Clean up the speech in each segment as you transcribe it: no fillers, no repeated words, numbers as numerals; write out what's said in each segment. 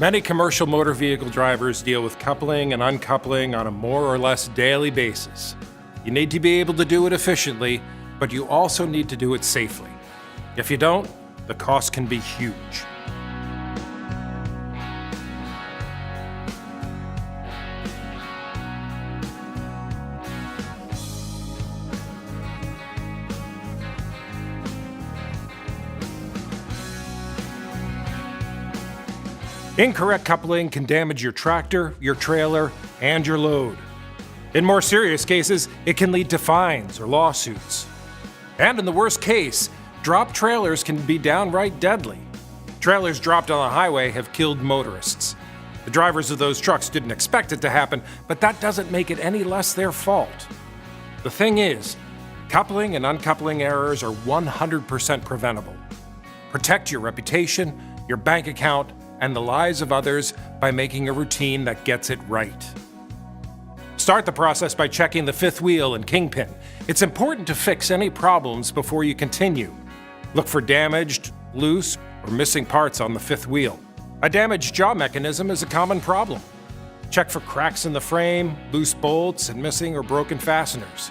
Many commercial motor vehicle drivers deal with coupling and uncoupling on a more or less daily basis. You need to be able to do it efficiently, but you also need to do it safely. If you don't, the cost can be huge. Incorrect coupling can damage your tractor, your trailer, and your load. In more serious cases, it can lead to fines or lawsuits. And in the worst case, dropped trailers can be downright deadly. Trailers dropped on the highway have killed motorists. The drivers of those trucks didn't expect it to happen, but that doesn't make it any less their fault. The thing is, coupling and uncoupling errors are 100% preventable. Protect your reputation, your bank account, and the lives of others by making a routine that gets it right. Start the process by checking the fifth wheel and kingpin. It's important to fix any problems before you continue. Look for damaged, loose, or missing parts on the fifth wheel. A damaged jaw mechanism is a common problem. Check for cracks in the frame, loose bolts, and missing or broken fasteners.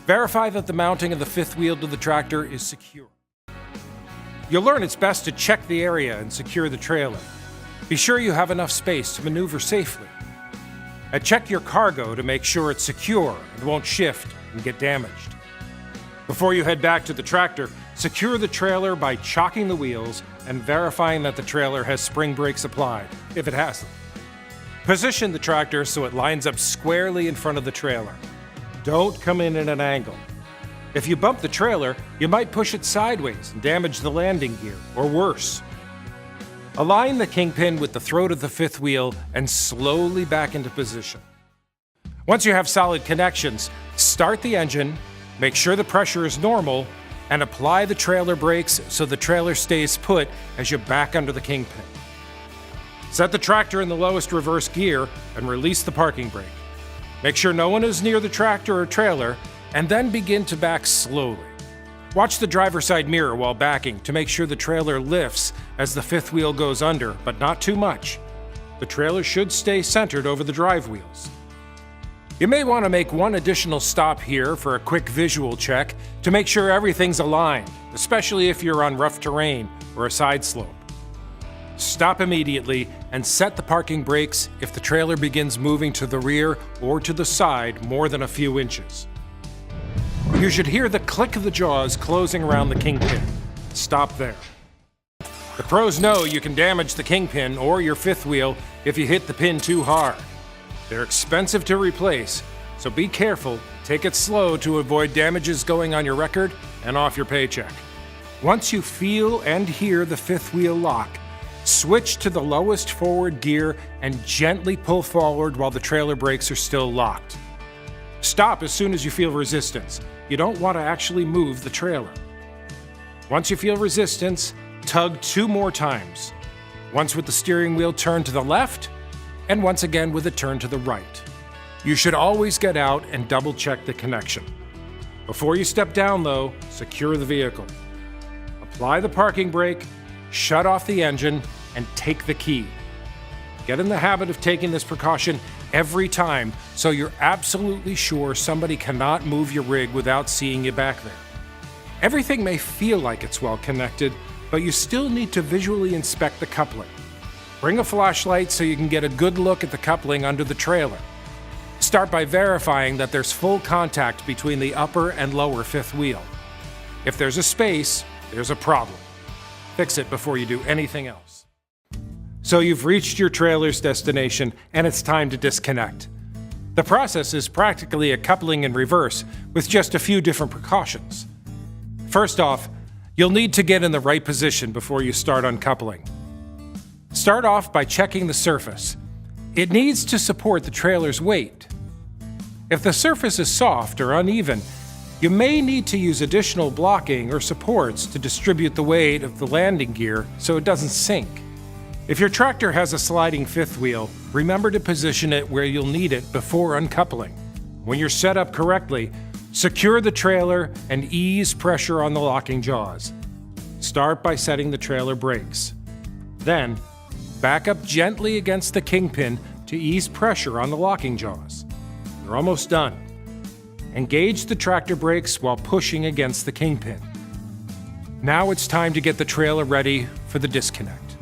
Verify that the mounting of the fifth wheel to the tractor is secure. You'll learn it's best to check the area and secure the trailer. Be sure you have enough space to maneuver safely. And check your cargo to make sure it's secure and won't shift and get damaged. Before you head back to the tractor, secure the trailer by chocking the wheels and verifying that the trailer has spring brakes applied, if it has them. Position the tractor so it lines up squarely in front of the trailer. Don't come in at an angle. If you bump the trailer, you might push it sideways and damage the landing gear, or worse. Align the kingpin with the throat of the fifth wheel and slowly back into position. Once you have solid connections, start the engine, make sure the pressure is normal, and apply the trailer brakes so the trailer stays put as you back under the kingpin. Set the tractor in the lowest reverse gear and release the parking brake. Make sure no one is near the tractor or trailer, and then begin to back slowly. Watch the driver's side mirror while backing to make sure the trailer lifts as the fifth wheel goes under, but not too much. The trailer should stay centered over the drive wheels. You may want to make one additional stop here for a quick visual check to make sure everything's aligned, especially if you're on rough terrain or a side slope. Stop immediately and set the parking brakes if the trailer begins moving to the rear or to the side more than a few inches. You should hear the click of the jaws closing around the kingpin. Stop there. The pros know you can damage the kingpin or your fifth wheel if you hit the pin too hard. They're expensive to replace, so be careful, take it slow to avoid damages going on your record and off your paycheck. Once you feel and hear the fifth wheel lock, switch to the lowest forward gear and gently pull forward while the trailer brakes are still locked. Stop as soon as you feel resistance. You don't want to actually move the trailer. Once you feel resistance, tug 2 more times. Once with the steering wheel turned to the left, and once again with it turned to the right. You should always get out and double check the connection. Before you step down though, secure the vehicle. Apply the parking brake, shut off the engine, and take the key. Get in the habit of taking this precaution every time so you're absolutely sure somebody cannot move your rig without seeing you back there. Everything may feel like it's well connected, but you still need to visually inspect the coupling. Bring a flashlight so you can get a good look at the coupling under the trailer. Start by verifying that there's full contact between the upper and lower fifth wheel. If there's a space, there's a problem. Fix it before you do anything else. So you've reached your trailer's destination and it's time to disconnect. The process is practically a coupling in reverse with just a few different precautions. First off, you'll need to get in the right position before you start uncoupling. Start off by checking the surface. It needs to support the trailer's weight. If the surface is soft or uneven, you may need to use additional blocking or supports to distribute the weight of the landing gear so it doesn't sink. If your tractor has a sliding fifth wheel, remember to position it where you'll need it before uncoupling. When you're set up correctly, secure the trailer and ease pressure on the locking jaws. Start by setting the trailer brakes. Then, Back up gently against the kingpin to ease pressure on the locking jaws. You're almost done. Engage the tractor brakes while pushing against the kingpin. Now it's time to get the trailer ready for the disconnect.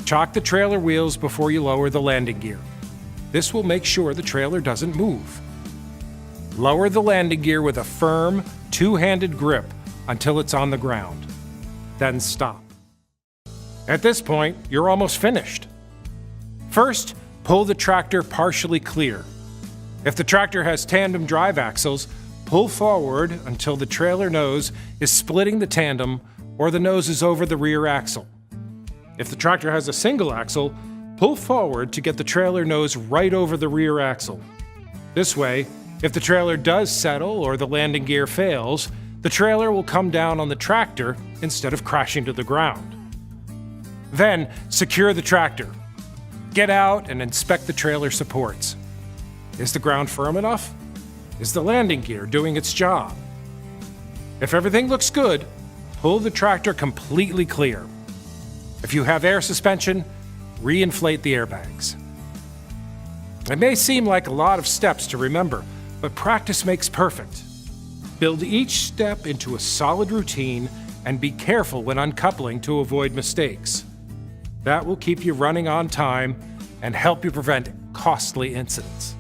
Chock the trailer wheels before you lower the landing gear. This will make sure the trailer doesn't move. Lower the landing gear with a firm, two-handed grip until it's on the ground. Then stop. At this point, you're almost finished. First, pull the tractor partially clear. If the tractor has tandem drive axles, pull forward until the trailer nose is splitting the tandem or the nose is over the rear axle. If the tractor has a single axle, pull forward to get the trailer nose right over the rear axle. This way, if the trailer does settle or the landing gear fails, the trailer will come down on the tractor instead of crashing to the ground. Then, secure the tractor. Get out and inspect the trailer supports. Is the ground firm enough? Is the landing gear doing its job? If everything looks good, pull the tractor completely clear. If you have air suspension, re-inflate the airbags. It may seem like a lot of steps to remember, but practice makes perfect. Build each step into a solid routine and be careful when uncoupling to avoid mistakes. That will keep you running on time and help you prevent costly incidents.